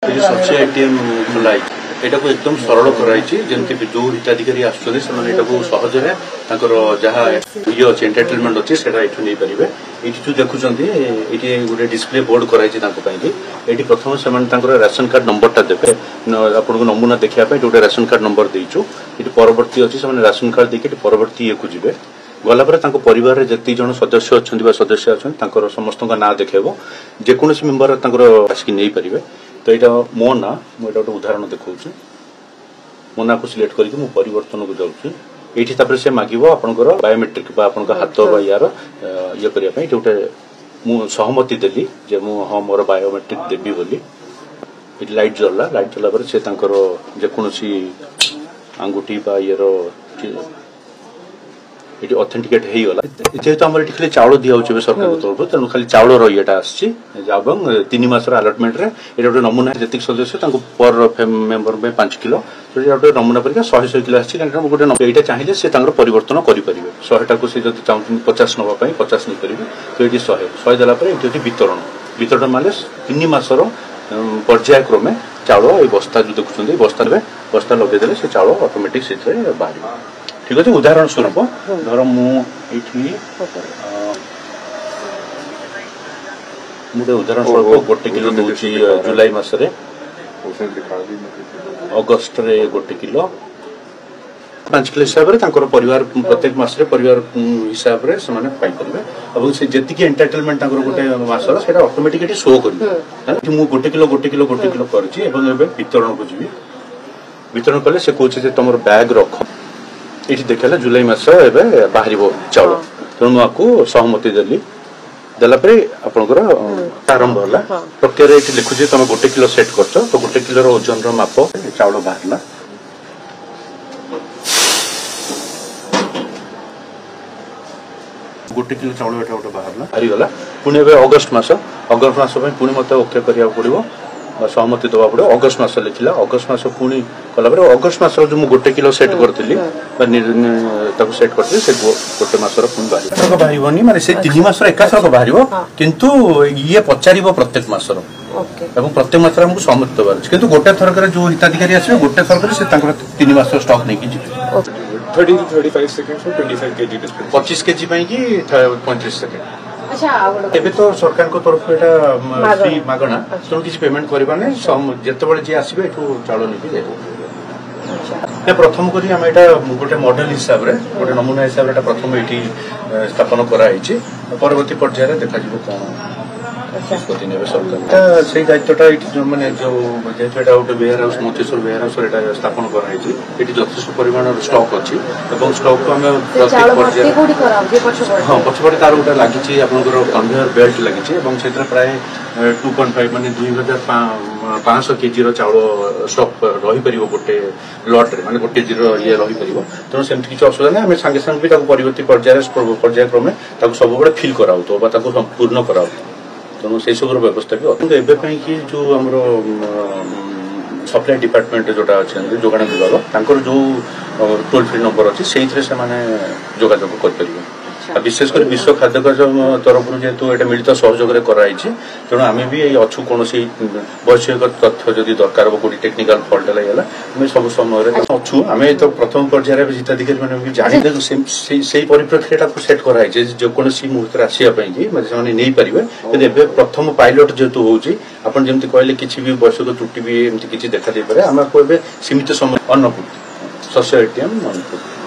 subsidy ATM खोला एटा को एकदम सरल कराई जमी जो हिताधिकारी आसुच्च सहज जहाँ ये अच्छे एंटरटेनमेंट अच्छे से नहीं पारे ये जो देखुं ये गोटे डिस्प्ले बोर्ड कराई ये प्रथम से राशन कार्ड नंबरटा देते आपको नमूना देखापी जो राशन कार्ड नंबर देचु ये परवर्ती अच्छी से राशन कार्ड देखिए परवर्ती ये को जी गलापर परिवार जिते जन सदस्य अच्छा सदस्य अच्छा समस्त ना देखेब जेकोसी मेम्बर आसिक नहीं पारे तो यहाँ मो ना मुझे गोटे उदाहरण देखा मो ना को सिलेक्ट करके परिवर्तन को जाऊँगी ये से मांग आपंकर बायोमेट्रिक हाथ यार ये करने जोटे मुझे सहमति देली जे मु हाँ मोर बायोमेट्रिक देवी बोली ये लाइट जल्ला पर से जेकोसी आंगुठी ये ये ऑथेंटिकेट होगा जेहेतु आम खाली चाउल दिया सरकार तरफ तेणु खाली चाउल रहा आसी 3 मासर अलटमेंट रे गोटे नमूना जी सदस्य पर मेम्बर में 5 किलो गोटे नमूना पर 100 किलो आसी गोटे यहाँ चाहिए से परिवर्तन करेंगे 100 टाक से चाहते 50 नापी 50 नहीं पारे तो ये 100 देलापर ये वितरण माने 3 मासर पर्यायक्रमे चाउल ये बस्ता जो देखुं बस्ता लगेदे से चाउल ऑटोमेटिक से बाहर ठीक अच्छे उदाहरण स्वरूप धर मुझे उदाहरण स्वरूप गोटे किलो दूसरी जुलाई मसरे अगस्ट रे गोटे किलो 5 किलो हिसाब से परिवार प्रत्येक मसरे परिवार हिसाब से पाइपर से जी एंटरटेनमेंट गोटे मसर से ऑटोमेटिक शो कर गोटे किलो कर वितरण को जी वितरण कले से कहे तुम बैग रख ये देखा जुलाई मास बाहर चाउल तेणु मुझे सहमति देली देलापर आपंकर आरंभ है प्रक्रिया ये लिखुचे तुम गोटे किलो सेट कर तो गोटे किलो ओजन माप चाउल बाहर गोटे किलो चाउल गोटे बाहर पुणी अगस्ट मास पुणी मत ओके करा पड़ो सहमति दवा पड़ो अगस्ट मास लिखला अगस्ट मास पुणी कलापर अगस्ट मास जो गोटे किलो सेट करी सेट कर गोटे मासर पुणी बाहर बाहर माने से 3 मासर एकाथरक बाहर किंतु ये पचार प्रत्येक मासर प्रत्येक मासर आमको सहमति दबार कि गोटे थरक जो हिताधिकारी आसे गोटे थरक से 3 मास स्टॉक नहीं जी 30-35 सेकंड 25 केजी 25 केजी कि 35 सेकंड एबे तो सरकार को तरफ फ्री मागणा तेणु किसी पेमेंट करवाने जिते जी आसवे चाउल नहीं प्रथम करी गोटे मॉडल हिसाब रे गोटे नमूना हिसाब रे प्रथम ये स्थापन कराई परवर्ती पर्यायर देखा कौन निष्पत्ति ने सरकार से दायित्वटा मानने जो जेहेतु यहाँ गोटे वेयर हाउस मथेश्वर वेयर हाउस स्थापन कराई यथेष परिमाण स्टॉक अच्छी स्टॉक को आम हाँ पछपटे तार गोटे लगी कन्वेयर बेल्ट लगी प्राय 2.5 मान 2500 केजी चाउल स्टॉक रही गोटे लट रे माने गोटे ये रही तेणु सेमती किसी असुविधा नहीं आम सांगे सांगे भी परवर्ती पर्यायक्रमे सब फिल कराऊ पूर्ण कराऊ तेणु से सब व्यवस्था भी एवं कि जो आम सप्लाई डिपार्टमेंट जोटा अच्छे जोगाण विभाग जो टोल फ्री नंबर अच्छी से जोगाजोग कर विशेषकर विश्व खाद्य तरफ जेहेतु ये मिलित सहयोग कराई तेणु आम भी अच्छु कौन वैषयिक तथ्य जदि दरकार हो कौटी टेक्निकाल फल्ट है आम सब समय अच्छु आम तो प्रथम पर्यायर हिताधिकारी मैंने जानी से परिप्रेक्षी सेट कराई जेकोसी मुहूर्त आसापी नहीं पारे कि प्रथम पायलट जेहेतु होती कहले किसी भी वैषयिक त्रुटि भी एमती किसी देखा दे पारे आम को सीमित समय अन्नपूर्ति शस्य एटीएम अन्नपूर्ति